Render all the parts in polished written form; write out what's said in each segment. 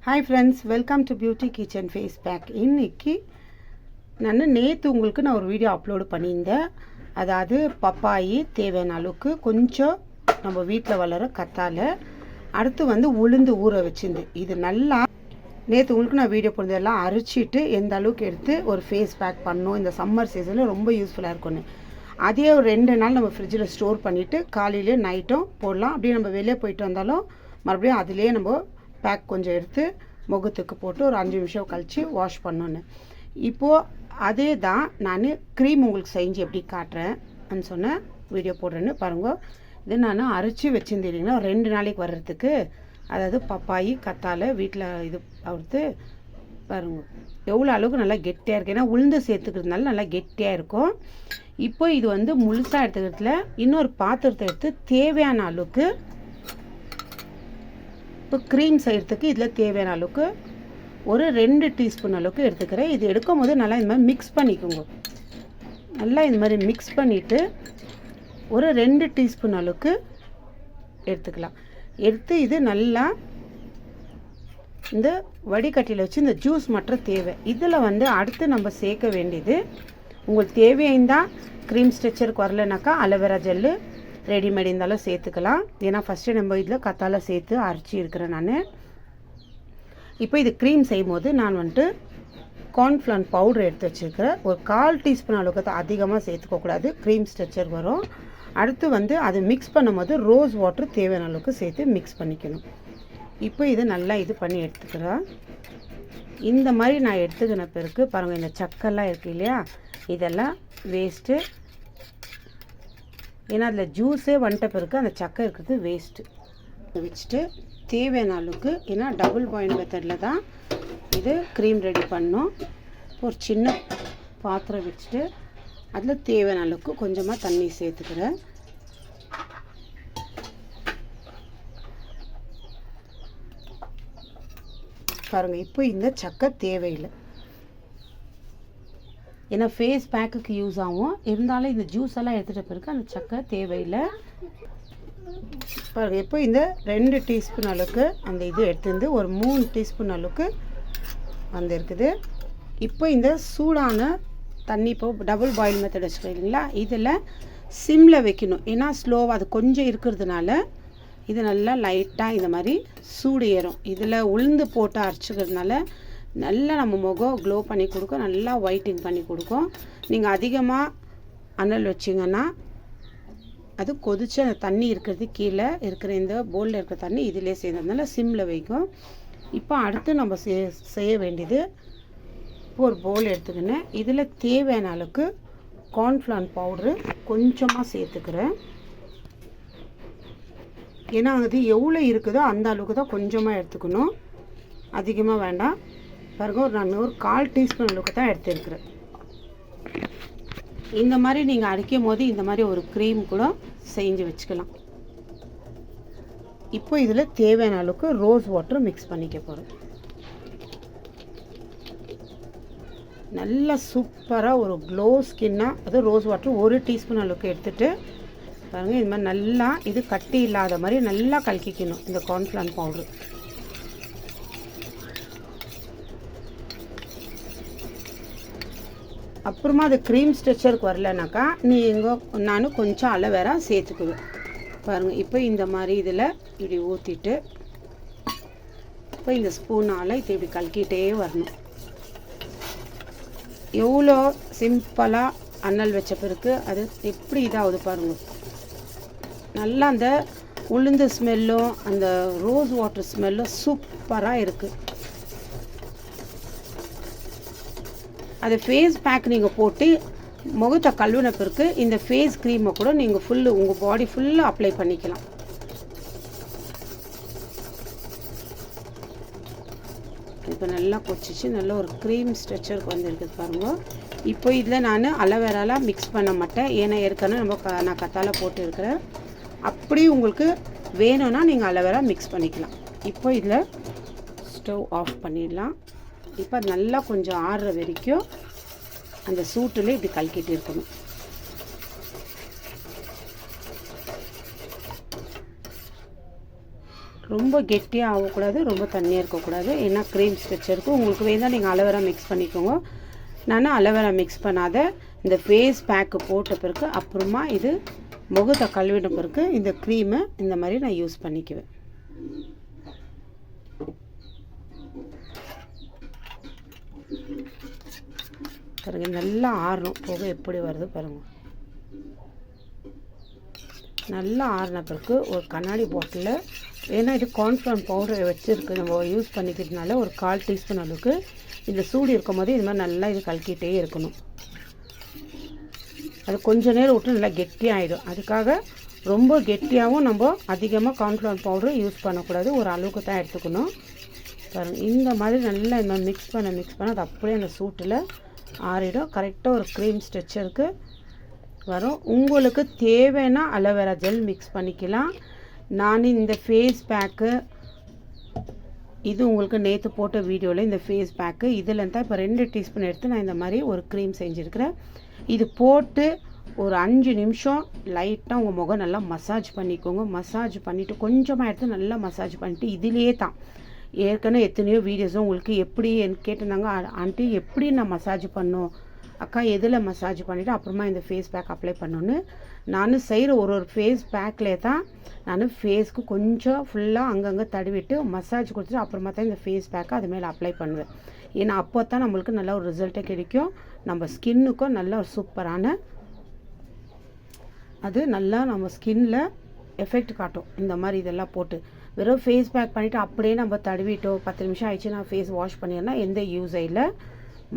Hi friends, welcome to beauty kitchen face pack. இன்றைக்கி நேற்று உங்களுக்கு நான் ஒரு வீடியோ அப்லோடு பண்ணியிருந்தேன். அதாவது பப்பாயி தேவையான அளவுக்கு கொஞ்சம் நம்ம வீட்டில் வளர கத்தாழை, அடுத்து உளுந்து ஊற வச்சுருந்து இது நல்லா நேற்று உங்களுக்கு நான் வீடியோ போனதெல்லாம் அரைச்சிட்டு எந்த அளவுக்கு எடுத்து ஒரு ஃபேஸ் பேக் பண்ணோம். இந்த சம்மர் சீசனில் ரொம்ப யூஸ்ஃபுல்லாக இருக்கும்னு அதே ஒரு 2 நாள் நம்ம ஃப்ரிட்ஜில் ஸ்டோர் பண்ணிவிட்டு காலையிலே நைட்டும் போடலாம். அப்படியே நம்ம வெளியே போயிட்டு வந்தாலும் மறுபடியும் அதிலே நம்ம பேக் கொஞ்சம் எடுத்து முகத்துக்கு போட்டு ஒரு 5 நிமிஷம் கழித்து வாஷ் பண்ணோன்னு. இப்போது அதே தான் நான் க்ரீம் உங்களுக்கு செஞ்சு எப்படி காட்டுறேன்னு சொன்னேன், வீடியோ போடுறேன்னு பாருங்க. இது நான் அரைச்சி வச்சுருந்தீங்கன்னா 2 நாளைக்கு வர்றதுக்கு. அதாவது பப்பாயி கத்தாழை வீட்டில் இது அறுத்து பாருங்க எவ்வளோ அளவுக்கு நல்லா கெட்டியாக இருக்குது. ஏன்னா உளுந்து சேர்த்துக்கிறதுனால நல்லா கெட்டியாக இருக்கும். இப்போ இது முழுசாக எடுத்துக்கிறதுல இன்னொரு பாத்திரத்தை எடுத்து தேவையான அளவுக்கு இப்போ க்ரீம் செய்கிறதுக்கு இதில் தேவையான அளவுக்கு ஒரு 2 டீஸ்பூன் அளவுக்கு எடுத்துக்கிறேன். இது எடுக்கும் போது நல்லா இந்த மாதிரி மிக்ஸ் பண்ணிக்கோங்க. நல்லா இந்த மாதிரி மிக்ஸ் பண்ணிவிட்டு ஒரு 2 டீஸ்பூன் அளவுக்கு எடுத்துக்கலாம். எடுத்து இது நல்லா இந்த வடிகட்டியில் வச்சு இந்த ஜூஸ் மட்டும் தேவை. இதில் அடுத்து நம்ம சேர்க்க வேண்டியது உங்களுக்கு தேவையாயிருந்தால் க்ரீம் ஸ்ட்ரெச்சருக்கு வரலனாக்கா அலோவேரா ஜெல்லு ரெடிமேட் இருந்தாலும் சேர்த்துக்கலாம். ஏன்னா ஃபஸ்ட்டு நம்ம இதில் கத்தாழை சேர்த்து அரைச்சி இருக்கிறேன் நான். இப்போ இது க்ரீம் செய்யும் போது நான் கார்ன்ஃப்ளவர் பவுடர் எடுத்து வச்சுருக்கிறேன். ஒரு 1/4 டீஸ்பூன் அளவுக்கு அதிகமாக சேர்த்துக்கக்கூடாது, க்ரீம் ஸ்ட்ரெச்சர் வரும். அடுத்து அது மிக்ஸ் பண்ணும்போது ரோஸ் வாட்டர் தேவையான அளவுக்கு சேர்த்து மிக்ஸ் பண்ணிக்கணும். இப்போ இது நல்லா இது பண்ணி எடுத்துக்கிறேன். இந்த மாதிரி நான் எடுத்துக்கின பிறகு பாருங்கள், இந்த சக்கெல்லாம் இருக்குது இல்லையா, இதெல்லாம் வேஸ்ட்டு. ஏன்னா அதில் ஜூஸே வந்துட்ட பிறகு அந்த சக்கை இருக்கிறது வேஸ்ட்டு. வச்சுட்டு தேவையான அளவுக்கு, ஏன்னா டபுள் பாயில் மெத்தடில் தான் இது க்ரீம் ரெடி பண்ணோம். ஒரு சின்ன பாத்திரம் வச்சுட்டு அதில் தேவையான அளவுக்கு கொஞ்சமாக தண்ணி சேர்த்துக்கிறேன். பாருங்கள், இப்போ இந்த சக்கை தேவையில்லை. ஏன்னா ஃபேஸ் பேக்குக்கு யூஸ் ஆகும். இருந்தாலும் இந்த ஜூஸ் எல்லாம் எடுத்துகிட்ட பிறகு அந்த சக்கை தேவையில்லை. பாருங்கள், இப்போ இந்த 2 டீஸ்பூன் அளவுக்கு அந்த இது எடுத்துருந்து ஒரு 3 டீஸ்பூன் அளவுக்கு இருக்குது. இப்போ இந்த சூடான தண்ணி, இப்போ டபுள் பாயில் மெத்தட் வச்சுக்கிறீங்களா, இதில் சிம்மில் வைக்கணும். ஏன்னா ஸ்லோவாக அது கொஞ்சம் இருக்கிறதுனால இது நல்லா லைட்டாக இந்த மாதிரி சூடு ஏறும். இதில் உளுந்து போட்டு அரைச்சிக்கிறதுனால நல்லா நம்ம முகம் க்ளோ பண்ணி கொடுக்கும், நல்லா ஒயிட்டிங் பண்ணி கொடுக்கும். நீங்கள் அதிகமாக அனல் வச்சிங்கன்னா அது கொதிச்சு அந்த தண்ணி இருக்கிறது கீழே இருக்கிற இந்த பவுலில் இருக்கிற தண்ணி இதிலே சேர்ந்ததுனால சிம்மில் வைக்கும். இப்போ அடுத்து நம்ம செய்ய வேண்டியது, இப்போ ஒரு பவுல் எடுத்துக்கினேன். இதில் தேவையான அளவுக்கு கார்ன்ஃப்ளவர் பவுட்ரு கொஞ்சமாக சேர்த்துக்கிறேன். ஏன்னா அது எவ்வளோ இருக்குதோ அந்த அளவுக்கு தான் கொஞ்சமாக எடுத்துக்கணும், அதிகமாக வேண்டாம். பாருங்க, நான் ஒரு 1/4 டீஸ்பூன் அளவுக்கு தான் எடுத்துருக்கிறேன். இந்த மாதிரி நீங்கள் அரைக்கும் போது இந்த மாதிரி ஒரு க்ரீம் கூட செஞ்சு வச்சுக்கலாம். இப்போ இதில் தேவையான அளவுக்கு ரோஸ் வாட்டர் மிக்ஸ் பண்ணிக்க போகிறேன். நல்லா சூப்பராக ஒரு க்ளோ ஸ்கின்னாக அது ரோஸ் வாட்டர் 1 டீஸ்பூன் அளவுக்கு எடுத்துகிட்டு பாருங்கள், இது மாதிரி நல்லா இது கட்டி இல்லாத மாதிரி நல்லா கலக்கிக்கணும் இந்த கார்ன்ஃப்ளவர் பவுட்ரு. அப்புறமா அது க்ரீம் ஸ்ட்ரெச்சருக்கு வரலனாக்கா நான் கொஞ்சம் அலோவேரா சேர்த்துக்குவேன். பாருங்கள், இப்போ இந்த மாதிரி இதில் இப்படி ஊற்றிட்டு இப்போ இந்த ஸ்பூனால் இது இப்படி கலக்கிட்டே வரணும். எவ்வளோ சிம்பிளாக அனல் வச்ச பிறகு அது எப்படி இதாகுது பாருங்கள். நல்லா அந்த உளுந்து ஸ்மெல்லும் அந்த ரோஸ் வாட்டர் ஸ்மெல்லும் சூப்பராக இருக்குது. அது ஃபேஸ் பேக் நீங்கள் போட்டு முகத்தை கழுவின பிறகு இந்த ஃபேஸ் க்ரீமை கூட நீங்கள் உங்கள் பாடி ஃபுல்லாக அப்ளை பண்ணிக்கலாம். இப்போ நல்லா கொச்சிச்சு நல்லா ஒரு க்ரீம் ஸ்ட்ரெச்சருக்கு வந்துருக்குது பாருங்கள். இப்போ இதில் நான் அலோவேராலாம் மிக்ஸ் பண்ண மாட்டேன், ஏன்னா ஏற்கனவே நான் கத்தாழை போட்டு இருக்கிறேன். அப்படி உங்களுக்கு வேணும்னா நீங்கள் அலோவேரா மிக்ஸ் பண்ணிக்கலாம். இப்போ இதில் ஸ்டவ் ஆஃப் பண்ணிடலாம். இப்போ நல்லா கொஞ்சம் ஆறுற வரைக்கும் அந்த சூட்டில் இப்படி கலக்கிட்டு இருக்கணும். ரொம்ப கெட்டியாக ஆகக்கூடாது, ரொம்ப தண்ணியாக இருக்கக்கூடாது. ஏன்னா க்ரீம் ஸ்ட்ரெச்சருக்கு உங்களுக்கு வேணால் நீங்கள் அலோவேரா மிக்ஸ் பண்ணிக்கோங்க. நான் அலோவேரா மிக்ஸ் பண்ணாத இந்த ஃபேஸ் பேக்கு போட்ட பிறகு அப்புறமா இது முகத்தை கழுவின பிறகு இந்த க்ரீமை இந்த மாதிரி நான் யூஸ் பண்ணிக்குவேன். பாருங்க, நல்லா ஆறணும். புகை எப்படி வருது பாருங்கள். நல்லா ஆறின பிறகு ஒரு கண்ணாடி பாட்டிலில், ஏன்னா இது கார்ன்ஃப்ளவர் பவுடர் வச்சுருக்கு நம்ம யூஸ் பண்ணிக்கிறதுனால ஒரு 1/4 டீஸ்பூன் அளவுக்கு இந்த சூடு இருக்கும் போது இது மாதிரி நல்லா இது கலக்கிட்டே இருக்கணும். அது கொஞ்சம் நேரம் விட்டு நல்லா கெட்டியாகிடும். அதுக்காக ரொம்ப கெட்டியாகவும் நம்ம அதிகமாக கார்ன்ஃப்ளவர் பவுடர் யூஸ் பண்ணக்கூடாது, ஒரு அளவுக்கு தான் எடுத்துக்கணும். பாருங்கள், இந்த மாதிரி நல்லா இந்த மிக்ஸ் பண்ண அது அப்படியே அந்த சூட்டில் ஆறிடும். கரெக்டாக ஒரு க்ரீம் ஸ்ட்ரெச்சருக்கு வரும். உங்களுக்கு தேவைன்னா அலோவேரா ஜெல் மிக்ஸ் பண்ணிக்கலாம். நான் இந்த ஃபேஸ் பேக்கு இது உங்களுக்கு நேற்று போட்ட வீடியோவில் இந்த ஃபேஸ் பேக்கு இதில் தான் இப்போ 2 டீஸ்பூன் எடுத்து நான் இந்த மாதிரி ஒரு க்ரீம் செஞ்சுருக்கிறேன். இது போட்டு ஒரு 5 நிமிஷம் லைட்டாக உங்கள் முகம் நல்லா மசாஜ் பண்ணிக்கோங்க. மசாஜ் பண்ணிவிட்டு கொஞ்சமாக எடுத்து நல்லா மசாஜ் பண்ணிவிட்டு இதிலே தான் ஏற்கனவே எத்தனையோ வீடியோஸும் உங்களுக்கு எப்படி கேட்டிருந்தாங்க, ஆண்டி எப்படி நான் மசாஜ் பண்ணோம் அக்கா, எதில் மசாஜ் பண்ணிவிட்டு அப்புறமா இந்த ஃபேஸ் பேக் அப்ளை பண்ணோன்னு நான் செய்கிற ஒரு ஃபேஸ் பேக்லேயே தான் நான் ஃபேஸ்க்கு கொஞ்சம் ஃபுல்லாக அங்கங்கே தடவிட்டு மசாஜ் கொடுத்துட்டு அப்புறமா தான் இந்த ஃபேஸ் பேக்கை அது மேலே அப்ளை பண்ணுவேன். ஏன்னா அப்போ தான் நம்மளுக்கு நல்ல ஒரு ரிசல்ட்டே கிடைக்கும். நம்ம ஸ்கின்னுக்கும் நல்ல ஒரு சூப்பரான அது நல்லா நம்ம ஸ்கின்னில் எஃபெக்ட் காட்டும். இந்த மாதிரி இதெல்லாம் போட்டு வெறும் ஃபேஸ் பேக் பண்ணிவிட்டு அப்படியே நம்ம தடவிட்டோம் 10 நிமிஷம் ஆயிடுச்சு நான் ஃபேஸ் வாஷ் பண்ணிடுறேன்னா எந்த யூஸே இல்லை.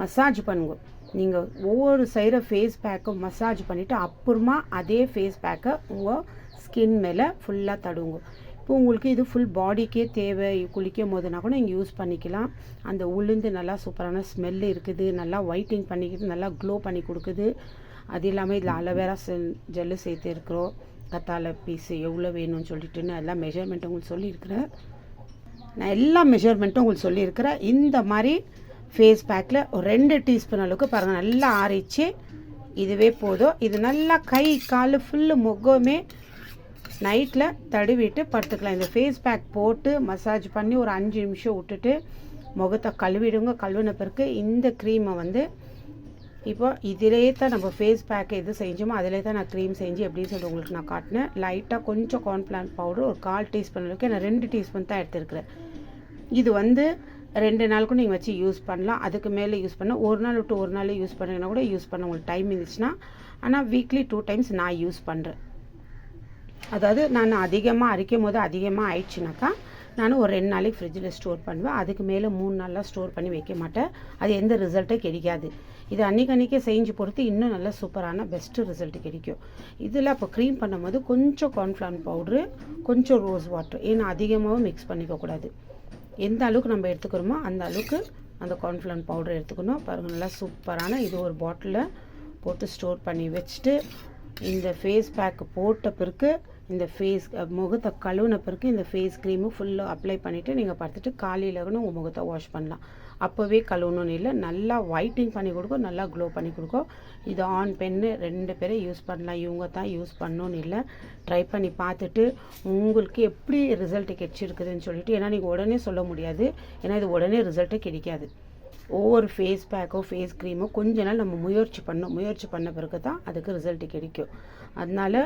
மசாஜ் பண்ணுங்க. நீங்கள் ஒவ்வொரு சைடு ஃபேஸ் பேக்கும் மசாஜ் பண்ணிவிட்டு அப்புறமா அதே ஃபேஸ் பேக்கை உங்கள் ஸ்கின் மேலே ஃபுல்லாக தடுவுங்க. இப்போ உங்களுக்கு இது ஃபுல் பாடிக்கே தேவை, குளிக்கும் போதுனா கூட நீங்கள் யூஸ் பண்ணிக்கலாம். அந்த உளுந்து நல்லா சூப்பரான ஸ்மெல்லு இருக்குது, நல்லா ஒயிட்டிங் பண்ணிக்கிட்டு நல்லா க்ளோ பண்ணி கொடுக்குது. அது இல்லாமல் இதில் அலோவேரா ஜெல்லு சேர்த்து இருக்கிறோம். கத்தாழை பீஸு எவ்வளோ வேணும்னு சொல்லிட்டுன்னு எல்லாம் மெஷர்மெண்ட்டு உங்களுக்கு சொல்லியிருக்கிறேன். நான் எல்லா மெஷர்மெண்ட்டும் உங்களுக்கு சொல்லியிருக்கிறேன். இந்த மாதிரி ஃபேஸ் பேக்கில் ஒரு 2 டீஸ்பூன் அளவுக்கு பாருங்கள் நல்லா ஆறிச்சு. இதுவே போதும். இது நல்லா கை கால் ஃபுல்லு முகமே நைட்டில் தடவிட்டு படுத்துக்கலாம். இந்த ஃபேஸ் பேக் போட்டு மசாஜ் பண்ணி ஒரு 5 நிமிஷம் விட்டுட்டு முகத்தை கழுவிடுங்க. கழுவின பிறகு இந்த க்ரீமை வந்து இப்போ இதிலே தான் நம்ம ஃபேஸ் பேக் எது செஞ்சோமோ அதிலே தான் நான் க்ரீம் செஞ்சு எப்படின்னு சொல்லிட்டு உங்களுக்கு நான் காட்டினேன். லைட்டாக கொஞ்சம் கார்ன்ஃப்ளவர் பவுடர் ஒரு 1/4 டீஸ்பூன் அளவுக்கு நான் 2 டீஸ்பூன் தான் எடுத்துருக்கிறேன். இது வந்து 2 நாளுக்கும் நீங்கள் வச்சு யூஸ் பண்ணலாம். அதுக்கு மேலே யூஸ் பண்ண ஒரு நாள் விட்டு ஒரு நாள் யூஸ் பண்ணிங்கன்னா கூட யூஸ் பண்ண உங்களுக்கு டைம் இருந்துச்சுன்னா. ஆனால் வீக்லி 2 டைம்ஸ் நான் யூஸ் பண்ணுறேன். அதாவது நான் அதிகமாக அரைக்கும் போது அதிகமாக ஆயிடுச்சுனாக்கா நான் ஒரு 2 நாளைக்கு ஃப்ரிட்ஜில் ஸ்டோர் பண்ணுவேன். அதுக்கு மேலே 3 நாளாக ஸ்டோர் பண்ணி வைக்க மாட்டேன். அது எந்த ரிசல்ட்டும் கிடைக்காது. இது அன்றைக்கே செஞ்சு பொறுத்து இன்னும் நல்ல சூப்பரான பெஸ்ட்டு ரிசல்ட் கிடைக்கும். இதில் இப்போ க்ரீம் பண்ணும்போது கொஞ்சம் கார்ன்ஃப்ளவர் பவுட்ரு, கொஞ்சம் ரோஸ் வாட்டர், ஏன்னா அதிகமாகவும் மிக்ஸ் பண்ணிக்கக்கூடாது. எந்த அளவுக்கு நம்ம எடுத்துக்கிறோமோ அந்த அளவுக்கு அந்த கார்ன்ஃப்ளவர் பவுடர் எடுத்துக்கணும். பாருங்கள், நல்லா சூப்பரான இது ஒரு பாட்டிலில் போட்டு ஸ்டோர் பண்ணி வச்சுட்டு இந்த ஃபேஸ் பேக்கு போட்ட பிறகு இந்த ஃபேஸ் முகத்தை கழுவின பிறகு இந்த ஃபேஸ் க்ரீமு ஃபுல்லாக அப்ளை பண்ணிவிட்டு நீங்கள் பார்த்துட்டு காலையில் கூட உங்கள் முகத்தை வாஷ் பண்ணலாம். அப்போவே கழுவணும்னு இல்லை, நல்லா ஒயிட்டிங் பண்ணி கொடுக்கும், நல்லா க்ளோ பண்ணி கொடுக்கும். இது ஆண் பெண்ணு 2 பேரும் யூஸ் பண்ணலாம். இவங்க தான் யூஸ் பண்ணணும்னு இல்லை. ட்ரை பண்ணி பார்த்துட்டு உங்களுக்கு எப்படி ரிசல்ட் கிடைச்சிருக்குதுன்னு சொல்லிட்டு, ஏன்னா நீங்கள் உடனே சொல்ல முடியாது, ஏன்னா இது உடனே ரிசல்ட்டே கிடைக்காது. ஒவ்வொரு ஃபேஸ் பேக்கோ ஃபேஸ் க்ரீமோ கொஞ்ச நாள் நம்ம முயற்சி பண்ண பிறகு தான் அதுக்கு ரிசல்ட்டு கிடைக்கும். அதனால்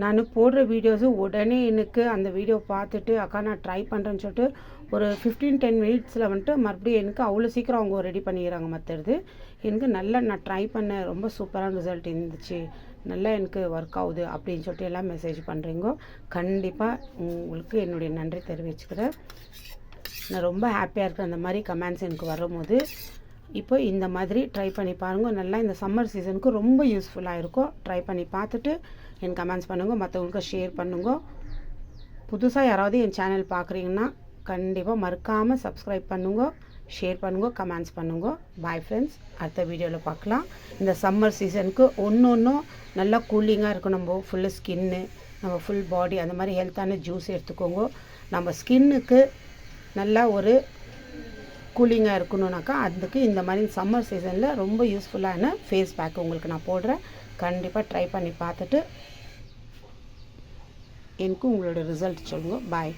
நான் போடுற வீடியோஸு உடனே எனக்கு அந்த வீடியோ பார்த்துட்டு அக்கா நான் ட்ரை பண்ணுறேன்னு சொல்லிட்டு ஒரு 15-10 மினிட்ஸில் வந்துட்டு மறுபடியும் எனக்கு அவ்வளோ சீக்கிரம் அவங்க ரெடி பண்ணிக்கிறாங்க. மற்றது எனக்கு நல்லா நான் ட்ரை பண்ண ரொம்ப சூப்பரான ரிசல்ட் இருந்துச்சு, நல்லா எனக்கு ஒர்க் ஆகுது அப்படின்னு சொல்லிட்டு எல்லாம் மெசேஜ் பண்ணுறீங்க. கண்டிப்பாக உங்களுக்கு என்னுடைய நன்றி தெரிவிச்சுக்கிறேன். நான் ரொம்ப ஹாப்பியாக இருக்கிறேன் அந்த மாதிரி கமெண்ட்ஸ் எனக்கு வரும்போது. இப்போ இந்த மாதிரி ட்ரை பண்ணி பாருங்கள். நல்லா இந்த சம்மர் சீசனுக்கு ரொம்ப யூஸ்ஃபுல்லாக இருக்கும். ட்ரை பண்ணி பார்த்துட்டு எனக்கு கமெண்ட்ஸ் பண்ணுங்க, மற்றவங்களுக்கு ஷேர் பண்ணுங்க. புதுசாக யாராவது என் சேனல் பார்க்குறீங்கன்னா கண்டிப்பாக மறக்காமல் சப்ஸ்கிரைப் பண்ணுங்க, ஷேர் பண்ணுங்க, கமெண்ட்ஸ் பண்ணுங்க. பாய் ஃப்ரெண்ட்ஸ், அடுத்த வீடியோவில் பார்க்கலாம். இந்த சம்மர் சீசனுக்கு ஒன்றும் நல்லா கூலிங்காக இருக்கும். நம்ம ஃபுல்லு ஸ்கின்னு, நம்ம ஃபுல் பாடி அந்த மாதிரி ஹெல்த்தான ஜூஸ் எடுத்துக்கோங்க. நம்ம ஸ்கின்னுக்கு நல்லா ஒரு கூலிங்காக இருக்கணும்னாக்கா அதுக்கு இந்த மாதிரி சம்மர் சீசனில் ரொம்ப யூஸ்ஃபுல்லான ஃபேஸ் பேக் உங்களுக்கு நான் போடுறேன். கண்டிப்பாக ட்ரை பண்ணி பார்த்துட்டு எனக்கு உங்களோட ரிசல்ட் சொல்லுங்கள். பாய்.